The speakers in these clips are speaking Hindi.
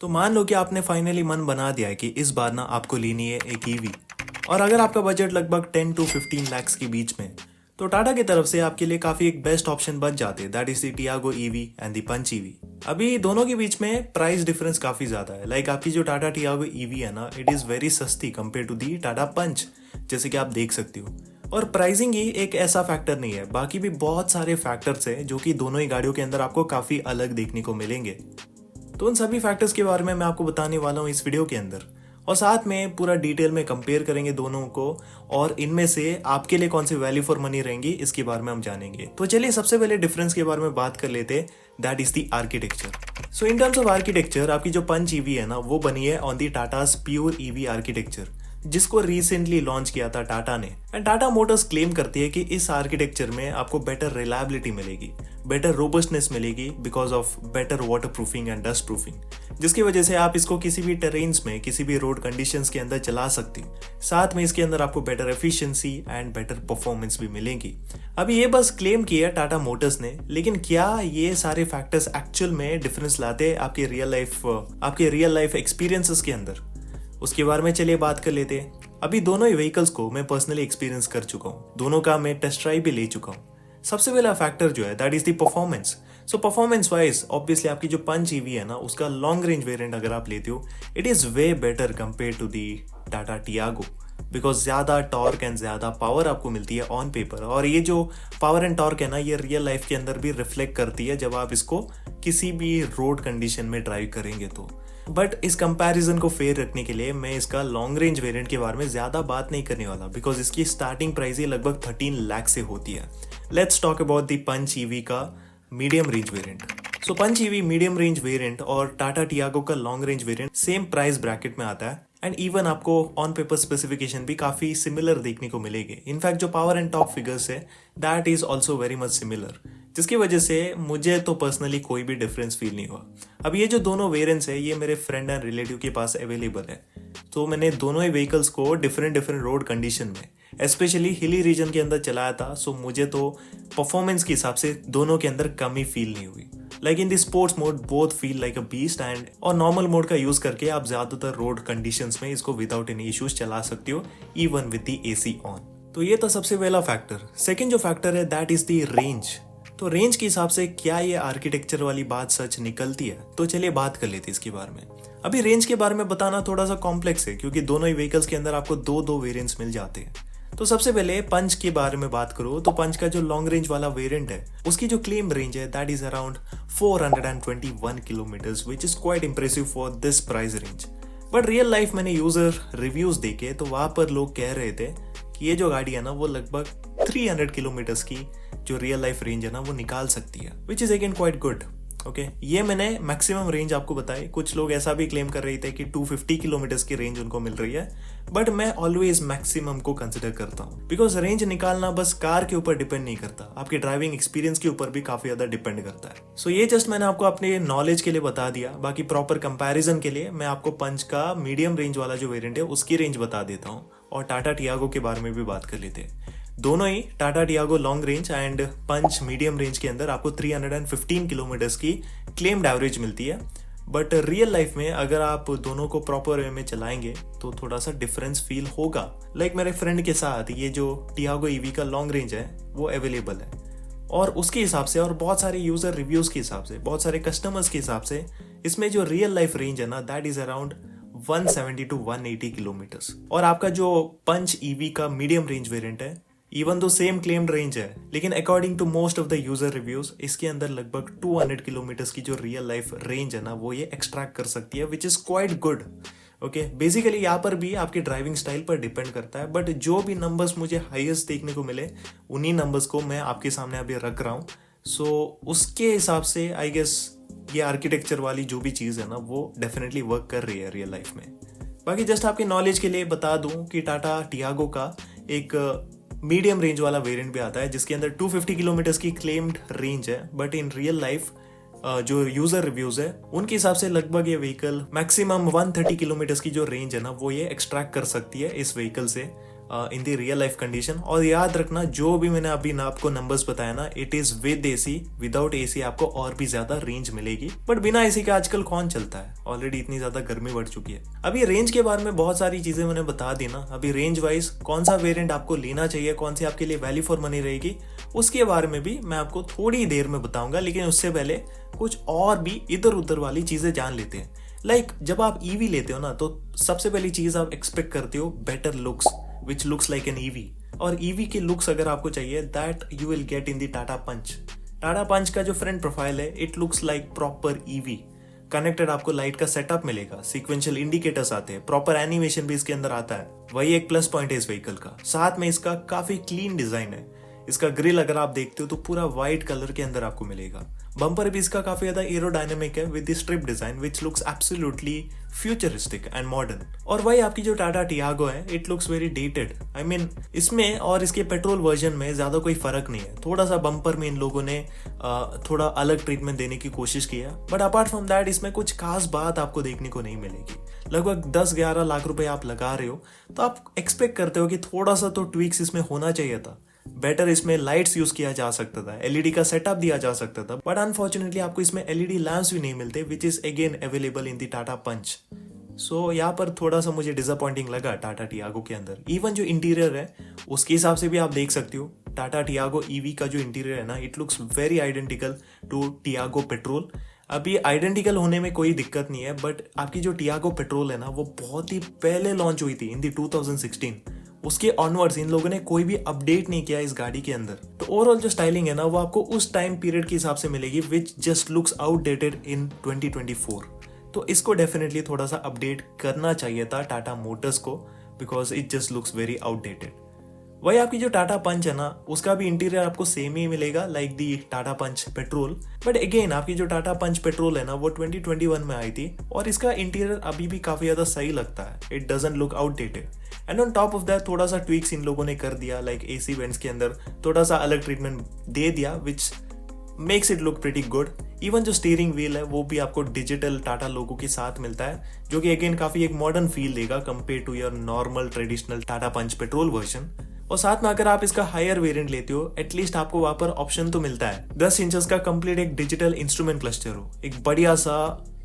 तो मान लो कि आपने फाइनली मन बना दिया है कि इस बार ना आपको लेनी है एक ईवी। और अगर आपका बजट लगभग 10 to 15 lakhs के बीच में, तो टाटा की तरफ से आपके लिए काफी एक बेस्ट ऑप्शन बच जाते हैं, that is the Tiago EV and the Punch EV. अभी दोनों के बीच में प्राइस डिफरेंस काफी ज्यादा है। लाइक आपकी जो टाटा टियागो ईवी है ना, इट इज वेरी सस्ती कंपेयर टू दी टाटा पंच, जैसे कि आप देख सकते हो। और प्राइसिंग ही एक ऐसा फैक्टर नहीं है, बाकी भी बहुत सारे फैक्टर्स हैं जो कि दोनों ही गाड़ियों के अंदर आपको काफी अलग देखने को मिलेंगे। तो उन सभी फैक्टर्स के बारे में मैं आपको बताने वाला हूँ इस वीडियो के अंदर, और साथ में पूरा डिटेल में कंपेयर करेंगे दोनों को, और इनमें से आपके लिए कौन सी वैल्यू फॉर मनी रहेंगी इसके बारे में हम जानेंगे। तो चलिए सबसे पहले डिफरेंस के बारे में बात कर लेते हैं, that is the architecture. So in terms of architecture, आपकी जो पंच ईवी है ना, वो बनी है on the Tatas pure EV architecture, जिसको रिसेंटली लॉन्च किया था टाटा ने। एंड टाटा मोटर्स क्लेम करती है कि इस आर्किटेक्चर में आपको बेटर रिलायबिलिटी मिलेगी, बेटर रोबस्टनेस मिलेगी because of better water proofing and dust proofing, जिसकी वजह से आप इसको किसी भी टेरेन्स में, किसी भी रोड कंडीशंस के अंदर चला सकती। साथ में इसके अंदर आपको better efficiency and better performance भी मिलेगी। अभी ये बस क्लेम किया टाटा मोटर्स ने, लेकिन क्या ये सारे फैक्टर्स एक्चुअल में डिफरेंस लाते आपके रियल लाइफ एक्सपीरियंसेस के अंदर, उसके बारे में चलिए बात कर लेते हैं। अभी दोनों ही व्हीकल्स को मैं पर्सनली एक्सपीरियंस कर चुका हूँ, दोनों का मैं टेस्ट ड्राइव भी ले चुका हूँ। सबसे पहला फैक्टर जो है that is the performance. So performance wise obviously आपकी जो पंच ईवी है ना, उसका लॉन्ग रेंज वेरिएंट अगर आप लेते हो, it is way better compare to the Tata Tiago, because ज़्यादा टॉर्क एंड ज़्यादा पावर आपको मिलती है ऑन पेपर। और ये जो पावर एंड टॉर्क है ना, ये रियल लाइफ के अंदर भी रिफ्लेक्ट करती है जब आप इसको किसी भी रोड कंडीशन में ड्राइव करेंगे तो। बट इस कंपैरिजन को फेयर रखने के लिए मैं इसका लॉन्ग रेंज वेरिएंट के बारे में ज़्यादा बात नहीं करने वाला, बिकॉज इसकी स्टार्टिंग प्राइस ही लगभग 13 लाख से होती है। Let's talk about the Punch EV का medium range variant. So Punch EV medium range variant और टाटा टियागो का long range variant same price bracket में आता है, एंड इवन आपको ऑन पेपर स्पेसिफिकेशन भी काफ़ी सिमिलर देखने को मिलेंगे। इनफैक्ट जो पावर एंड टॉप फिगर्स है that is also very much similar, जिसकी वजह से मुझे तो पर्सनली कोई भी डिफरेंस फील नहीं हुआ। अब ये जो दोनों वेरिएंट्स है, ये मेरे फ्रेंड एंड रिलेटिव के पास अवेलेबल है, तो मैंने दोनों ही व्हीकल्स को डिफरेंट रोड कंडीशन में, स्पेशली हिली रीजन के अंदर चलाया था। सो मुझे तो परफॉर्मेंस के हिसाब से दोनों के अंदर कमी फील नहीं हुई। Like in the sports mode both feel like a beast, and और नॉर्मल मोड का यूज करके आप ज्यादातर रोड कंडीशंस में इसको विदाउट एनी इश्यूज चला सकते हो, even with the AC on. तो ये था सबसे पहला फैक्टर। सेकंड जो फैक्टर है दैट इज द रेंज। तो रेंज के हिसाब से क्या ये आर्किटेक्चर वाली बात सच निकलती है, तो चलिए बात कर लेते हैं इसके बारे में। अभी रेंज के बारे में बताना थोड़ा सा कॉम्प्लेक्स है, क्योंकि दोनों ही व्हीकल्स के अंदर आपको दो वेरिएंट्स मिल जाते हैं। तो सबसे पहले पंच के बारे में बात करो तो पंच का जो लॉन्ग रेंज वाला वेरिएंट है, उसकी जो क्लेम रेंज है that is around 421 kilometres, which is quite impressive for this price range. But real life मैंने यूजर रिव्यूज देखे तो वहां पर लोग कह रहे थे कि ये जो गाड़ी है ना, वो लगभग 300 किलोमीटर्स की जो रियल लाइफ रेंज है ना, वो निकाल सकती है, विच is again quite good. Okay, ये मैंने मैक्सिमम रेंज आपको बताई। कुछ लोग ऐसा भी क्लेम कर रहे थे कि 250 किलोमीटर्स की रेंज उनको मिल रही है, बट मैं ऑलवेज मैक्सिमम को कंसिडर करता हूँ, बिकॉज रेंज निकालना बस कार के ऊपर डिपेंड नहीं करता, आपके ड्राइविंग एक्सपीरियंस के ऊपर भी काफी ज्यादा डिपेंड करता है। सो ये जस्ट मैंने आपको अपने नॉलेज के लिए बता दिया। बाकी प्रॉपर कंपैरिजन के लिए मैं आपको पंच का मीडियम रेंज वाला जो वेरिएंट है उसकी रेंज बता देता हूँ, और टाटा टियागो के बारे में भी बात कर लेते हैं। दोनों ही Tata Tiago long range and Punch medium range के अंदर आपको 315 किलोमीटर्स की क्लेम्ड एवरेज मिलती है। बट रियल लाइफ में अगर आप दोनों को प्रॉपर वे में चलाएंगे तो थोड़ा सा डिफरेंस फील होगा। लाइक मेरे फ्रेंड के साथ ये जो टियागो ईवी का लॉन्ग रेंज है वो अवेलेबल है, और उसके हिसाब से और बहुत सारे यूजर रिव्यूज के हिसाब से, बहुत सारे कस्टमर्स के हिसाब से, इसमें जो रियल लाइफ रेंज है ना that is around 170 to 180 kilometres. और आपका जो पंच ईवी का मीडियम रेंज वेरिएंट है, even though same claimed range है, लेकिन according to most of the user reviews इसके अंदर लगभग 200 किलोमीटर्स की जो रियल लाइफ रेंज है ना, वो ये एक्सट्रैक्ट कर सकती है, which is quite good. Okay, basically यहाँ पर भी आपके ड्राइविंग स्टाइल पर डिपेंड करता है, बट जो भी नंबर्स मुझे हाईएस्ट देखने को मिले उन्हीं नंबर्स को मैं आपके सामने अभी रख रहा हूँ। सो उसके हिसाब से आई गेस ये आर्किटेक्चर वाली जो भी चीज़ है ना, वो डेफिनेटली वर्क कर रही है रियल लाइफ में। बाकी जस्ट आपके नॉलेज के लिए बता दूं कि टाटा टियागो का एक मीडियम रेंज वाला वेरिएंट भी आता है, जिसके अंदर 250 किलोमीटर्स की क्लेम्ड रेंज है, बट इन रियल लाइफ जो यूजर रिव्यूज है उनके हिसाब से लगभग ये व्हीकल मैक्सिमम 130 किलोमीटर्स की जो रेंज है ना, वो ये एक्सट्रैक्ट कर सकती है इस व्हीकल से, in the real life condition. और याद रखना जो भी मैंने अभी आपको नंबर्स बताया ना, it is with AC, without AC आपको और भी ज्यादा रेंज मिलेगी। बट बिना एसी के आजकल कौन चलता है, ऑलरेडी इतनी ज्यादा गर्मी बढ़ चुकी है। अभी रेंज के बारे में बहुत सारी चीजें मैंने बता दी ना। अभी रेंज वाइज कौन सा वेरिएंट आपको लेना चाहिए, कौन सी आपके लिए वैल्यू फॉर मनी रहेगी, उसके बारे में भी मैं आपको थोड़ी देर में बताऊंगा। लेकिन उससे पहले कुछ और भी इधर उधर वाली चीजें जान लेते हैं। लाइक जब आप ईवी लेते हो ना, तो सबसे पहली चीज आप एक्सपेक्ट करते हो better looks, which looks like an EV. और ईवी के लुक्स अगर आपको चाहिए, that you will get in the Tata Punch. Tata Punch का जो फ्रंट प्रोफाइल है, it looks like proper EV. Connected आपको लाइट का सेटअप मिलेगा, सीक्वेंशियल इंडिकेटर्स आते हैं, प्रॉपर एनिमेशन भी इसके अंदर आता है। वही एक प्लस पॉइंट है इस व्हीकल का। साथ में इसका काफी क्लीन डिजाइन है। इसका ग्रिल अगर आप देखते हो तो पूरा व्हाइट कलर के अंदर आपको मिलेगा। बम्पर भी इसका काफी ज्यादा एरोडायनेमिक है with the strip design which looks absolutely futuristic and modern. और वही आपकी जो टाटा टियागो है, it looks very dated. I mean इसमें और इसके पेट्रोल वर्जन में ज्यादा कोई फर्क नहीं है। थोड़ा सा बम्पर में इन लोगों ने थोड़ा अलग ट्रीटमेंट देने की कोशिश की है, बट अपार्ट फ्रॉम दैट इसमें कुछ खास बात आपको देखने को नहीं मिलेगी। लगभग 10-11 लाख रुपए आप लगा रहे हो, तो आप एक्सपेक्ट करते हो कि थोड़ा सा तो ट्विक्स इसमें होना चाहिए था। बेटर इसमें लाइट्स यूज किया जा सकता था, एलईडी का सेटअप दिया जा सकता था, बट अनफॉर्चुनेटली आपको इसमें एलईडी लैंप्स भी नहीं मिलते, which is again available in the Tata Punch. So यहाँ पर थोड़ा सा मुझे डिसअपॉइंटिंग लगा टाटा टियागो के अंदर। इवन जो इंटीरियर है उसके हिसाब से भी आप देख सकते हो, टाटा टियागो ईवी का जो इंटीरियर है ना, it looks very identical to Tiago petrol. अभी आइडेंटिकल होने में कोई दिक्कत नहीं है, बट आपकी जो टियागो पेट्रोल है ना, वो बहुत ही पहले लॉन्च हुई थी इन दी 2016। उसके ऑनवर्ड्स इन लोगों ने कोई भी अपडेट नहीं किया इस गाड़ी के अंदर। तो ओवरऑल जो स्टाइलिंग है ना, वो आपको उस टाइम पीरियड के हिसाब से मिलेगी, विच जस्ट लुक्स आउटडेटेड इन 2024। तो इसको डेफिनेटली थोड़ा सा अपडेट करना चाहिए था टाटा मोटर्स को, because it just looks very outdated. वही आपकी जो टाटा पंच है ना, उसका भी इंटीरियर आपको सेम ही मिलेगा like the Tata Punch petrol. But again आपकी जो टाटा पंच पेट्रोल है ना, वो 2021 में आई थी, और इसका इंटीरियर अभी भी काफी ज्यादा सही लगता है। It doesn't look outdated. And on top of that थोड़ा सा ट्विक्स इन लोगों ने कर दिया, लाइक एसी वेंट्स के अंदर थोड़ा सा अलग ट्रीटमेंट दे दिया, which makes it look pretty good. Even जो स्टीयरिंग व्हील है वो भी आपको डिजिटल टाटा लोगो के साथ मिलता है, जो कि अगेन काफी एक मॉडर्न फील देगा compare to your normal traditional Tata Punch petrol version. और साथ में अगर आप इसका हायर वेरिएंट लेते हो, एटलीस्ट आपको वहां पर ऑप्शन तो मिलता है 10 इंचेस का कंप्लीट एक डिजिटल इंस्ट्रूमेंट क्लस्टर हो, एक बढ़िया सा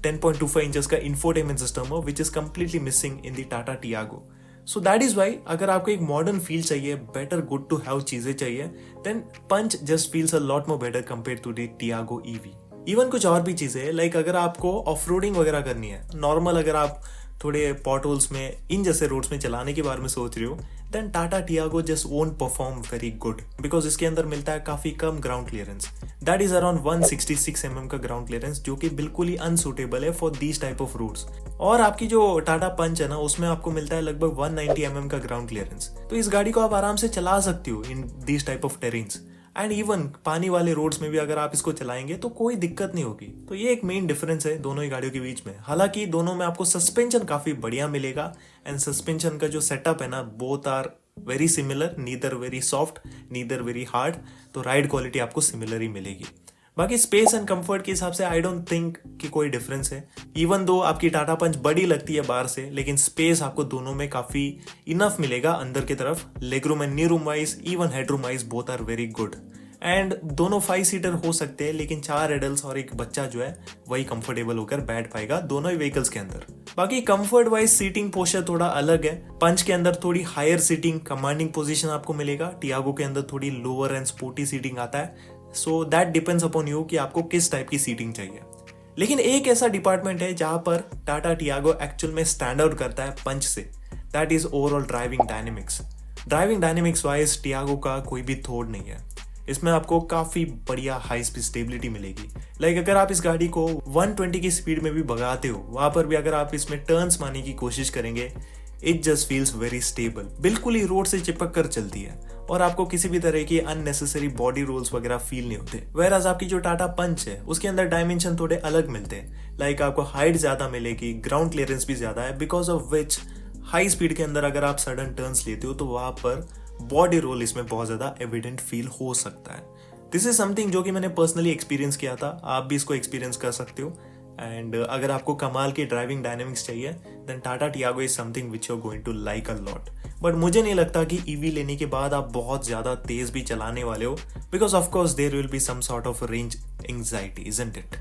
10.25 इंचेस का इंफोटेनमेंट सिस्टम हो, which is completely missing in the Tata Tiago. So that is why अगर आपको एक मॉडर्न फील चाहिए, बेटर गुड टू हैव चीजें चाहिए, then Punch just feels a lot more better compare to the Tiago EV. Even कुछ और भी चीजें, लाइक अगर आपको ऑफ रोडिंग वगैरह करनी है, नॉर्मल अगर आप थोड़े पॉट होल्स में इन जैसे रोड्स में चलाने के बारे में सोच रहे हो, then Tata Tiago just won't perform very good, because इसके अंदर मिलता है काफी कम ground clearance. That is around 166 mm का ग्राउंड क्लियरेंस, जो कि बिल्कुल ही अनसूटेबल है for these type of roads. और आपकी जो टाटा पंच है ना, उसमें आपको मिलता है लगभग 190 mm का ग्राउंड क्लियरेंस। तो इस गाड़ी को आप आराम से चला सकते हो in these type of terrains. And even पानी वाले रोड्स में भी अगर आप इसको चलाएंगे तो कोई दिक्कत नहीं होगी। तो ये एक मेन डिफरेंस है दोनों ही गाड़ियों के बीच में। हालांकि दोनों में आपको सस्पेंशन काफी बढ़िया मिलेगा, एंड सस्पेंशन का जो सेटअप है ना, both are very similar, neither very soft neither very hard. तो राइड क्वालिटी आपको सिमिलर ही मिलेगी। बाकी स्पेस एंड कंफर्ट के हिसाब से आई डोंट थिंक कि कोई डिफरेंस है। इवन दो आपकी टाटा पंच बड़ी लगती है बाहर से, लेकिन स्पेस आपको दोनों में काफी इनफ मिलेगा अंदर की तरफ। Leg room and knee room wise, even head room wise, both are very good. And दोनों 5 सीटर हो सकते हैं, लेकिन 4 एडल्ट्स और एक बच्चा जो है वही कंफर्टेबल होकर बैठ पाएगा दोनों ही व्हीकल्स के अंदर। बाकी कंफर्ट वाइज सीटिंग पोस्चर थोड़ा अलग है। पंच के अंदर थोड़ी हायर सीटिंग कमांडिंग पोजीशन आपको मिलेगा, टियागो के अंदर थोड़ी लोअर एंड स्पोर्टी सीटिंग आता है। So that depends upon you कि आपको किस टाइप की सीटिंग चाहिए। लेकिन एक ऐसा डिपार्टमेंट है जहां पर टाटा टियागो एक्चुअल में स्टैंड आउट करता है पंच से, that is overall driving dynamics. Driving dynamics wise Tiago का कोई भी थोड़ नहीं है। इसमें आपको काफी बढ़िया हाई स्पीड स्टेबिलिटी मिलेगी। लाइक अगर आप इस गाड़ी को 120 की स्पीड में भी भगाते हो, वहां पर भी अगर आप इसमें टर्न्स मारने की कोशिश करेंगे, it just feels very stable. बिल्कुल ही रोड से चिपक कर चलती है, और आपको किसी भी तरह की अननेसेसरी बॉडी रोल्स वगैरह फील नहीं होते। वेराज आपकी जो टाटा पंच है, उसके अंदर डायमेंशन थोड़े अलग मिलते हैं। लाइक आपको हाइट ज्यादा मिलेगी, ग्राउंड क्लियरेंस भी ज्यादा है, because of which high speed के अंदर अगर आप सडन टर्न्स लेते हो तो वहां पर बॉडी रोल इसमें बहुत ज्यादा एविडेंट फील हो सकता है। दिस इज समथिंग जो कि मैंने पर्सनली एक्सपीरियंस किया था, आप भी इसको एक्सपीरियंस कर सकते हो। एंड अगर आपको कमाल की ड्राइविंग डायनेमिक्स चाहिए, then Tata Tiago is something which you are going to like a lot. But मुझे नहीं लगता कि ईवी लेने के बाद आप बहुत ज़्यादा तेज भी चलाने वाले हो, because of course there will be some sort of range anxiety, isn't it.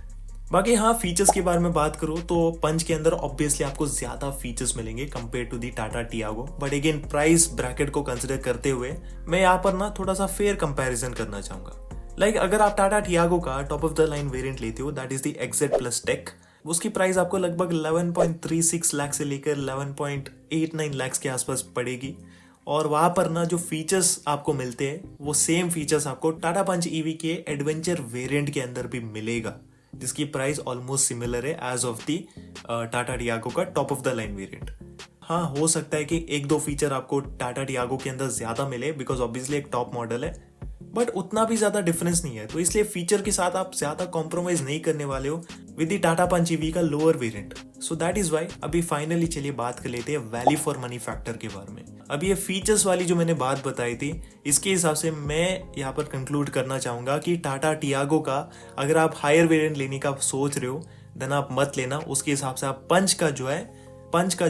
बाकी हाँ, फीचर्स के बारे में बात करूँ तो पंच के अंदर ऑब्वियसली आपको ज़्यादा फीचर्स मिलेंगे compare to the Tata Tiago, but again price bracket को कंसिडर करते हुए मैं यहाँ पर ना थोड़ा सा फेयर कंपैरिजन करना चाहूँगा। लाइक अगर आप टाटा टियागो का top of the line variant लेते हो, that is the XZ plus tech, उसकी प्राइस आपको लगभग 11.36 लाख से लेकर 11.89 लाख के आसपास पड़ेगी। और वहाँ पर ना जो फीचर्स आपको मिलते हैं वो सेम फीचर्स आपको टाटा पंच ईवी के एडवेंचर वेरिएंट के अंदर भी मिलेगा, जिसकी प्राइस ऑलमोस्ट सिमिलर है as of the Tata Tiago का top of the line variant. हाँ, हो सकता है कि एक दो फीचर आपको टाटा टियागो के अंदर ज्यादा मिले, बिकॉज ऑब्वियसली एक टॉप मॉडल है, बट उतना भी ज्यादा डिफरेंस नहीं है। तो इसलिए फीचर के साथ आप ज्यादा कॉम्प्रोमाइज नहीं करने वाले हो with the Tata Punch EV का lower variant. So that is why अभी फाइनली चलिए बात कर लेते हैं वैल्यू फॉर मनी फैक्टर के बारे में। अभी ये फीचर्स वाली जो मैंने बात बताई थी, इसके हिसाब से मैं यहाँ पर कंक्लूड करना चाहूंगा कि टाटा टियागो का अगर आप हायर वेरिएंट लेने का सोच रहे हो देन आप मत लेना। उसके हिसाब से आप पंच का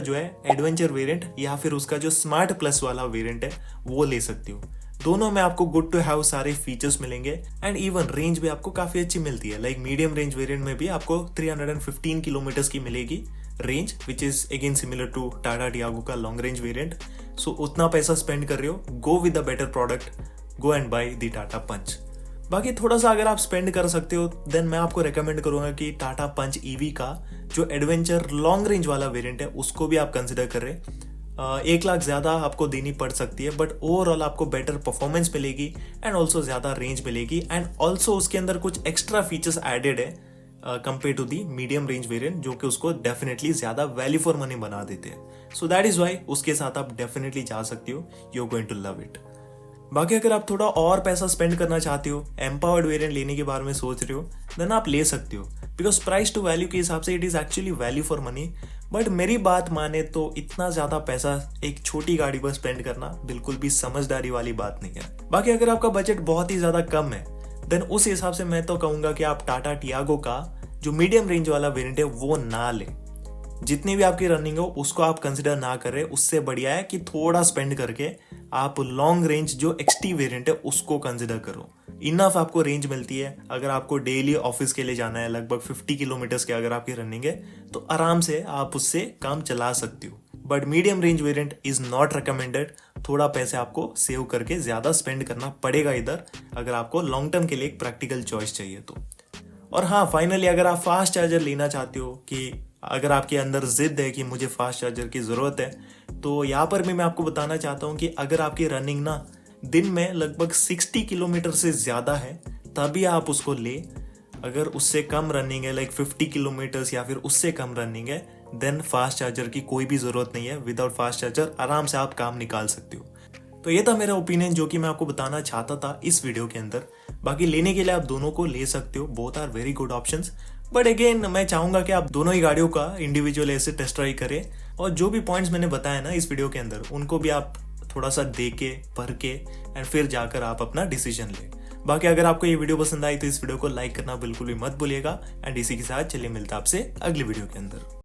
जो है एडवेंचर वेरिएंट या फिर उसका जो स्मार्ट प्लस वाला वेरिएंट है वो ले सकते हो। दोनों में आपको गुड टू हैव सारे फीचर्स मिलेंगे एंड इवन रेंज भी आपको काफी अच्छी मिलती है। लाइक मीडियम रेंज वेरिएंट में भी आपको 315 किलोमीटर की मिलेगी range, which is again similar to Tata Tiago का लॉन्ग रेंज वेरिएंट। सो उतना पैसा स्पेंड कर रहे हो, go with a better product, go and buy the Tata Punch. बाकी थोड़ा सा अगर आप स्पेंड कर सकते हो देन मैं आपको रेकमेंड करूंगा कि टाटा पंच ईवी का जो एडवेंचर लॉन्ग रेंज वाला वेरिएंट है उसको भी आप कंसिडर करें। 1 लाख ज्यादा आपको देनी पड़ सकती है, बट ओवरऑल आपको बेटर परफॉर्मेंस मिलेगी एंड ऑल्सो ज्यादा रेंज मिलेगी एंड ऑल्सो उसके अंदर कुछ एक्स्ट्रा फीचर्स एडेड है compare to the medium range variant, जो कि उसको डेफिनेटली ज्यादा वैल्यू फॉर मनी बना देते हैं। सो दैट इज वाई उसके साथ आप डेफिनेटली जा सकते हो, you are going to love it. बाकी अगर आप थोड़ा और पैसा स्पेंड करना चाहते हो, एम्पावर्ड वेरिएंट लेने के बारे में सोच रहे हो, देन आप ले सकते हो, बिकॉज प्राइस टू वैल्यू के हिसाब से it is actually value for money. But मेरी बात माने तो इतना ज्यादा पैसा एक छोटी गाड़ी पर स्पेंड करना बिल्कुल भी समझदारी वाली बात नहीं है। बाकी अगर आपका बजट बहुत ही ज्यादा कम है देन उस हिसाब से मैं तो कहूंगा कि आप टाटा टियागो का जो मीडियम रेंज वाला वेरिएंट है वो ना ले। जितनी भी आपकी रनिंग हो उसको आप कंसिडर ना करें, उससे बढ़िया है कि थोड़ा स्पेंड करके आप लॉन्ग रेंज जो XT वेरिएंट है उसको कंसिडर करो। इनफ आपको रेंज मिलती है। अगर आपको डेली ऑफिस के लिए जाना है, लगभग 50 किलोमीटर्स के अगर आपकी रनिंग है, तो आराम से आप उससे काम चला सकते हो। But medium range variant is not recommended. थोड़ा पैसे आपको सेव करके ज्यादा स्पेंड करना पड़ेगा इधर, अगर आपको लॉन्ग टर्म के लिए एक प्रैक्टिकल चॉइस चाहिए तो। और हाँ, फाइनली अगर आप फास्ट चार्जर लेना चाहते हो, कि अगर आपके अंदर जिद है कि मुझे फास्ट चार्जर की ज़रूरत है, तो यहाँ पर भी मैं आपको बताना चाहता हूँ कि अगर आपकी रनिंग ना दिन में लगभग 60 किलोमीटर से ज़्यादा है तभी आप उसको ले। अगर उससे कम रनिंग है, लाइक 50 किलोमीटर्स या फिर उससे कम रनिंग है, देन फास्ट चार्जर की कोई भी ज़रूरत नहीं है। विदाउट फास्ट चार्जर आराम से आप काम निकाल सकते हो। तो ये था मेरा ओपिनियन जो कि मैं आपको बताना चाहता था इस वीडियो के अंदर। बाकी लेने के लिए आप दोनों को ले सकते हो, both are very good options. But again मैं चाहूंगा कि आप दोनों ही गाड़ियों का इंडिविजुअल ऐसे टेस्ट ड्राइव करें, और जो भी पॉइंट्स मैंने बताया ना इस वीडियो के अंदर उनको भी आप थोड़ा सा देख के पढ़ के एंड फिर जाकर आप अपना डिसीजन लें। बाकी अगर आपको ये वीडियो पसंद आई तो इस वीडियो को लाइक करना बिल्कुल भी मत भूलिएगा। एंड इसी के साथ चलिए मिलता आपसे अगली वीडियो के अंदर।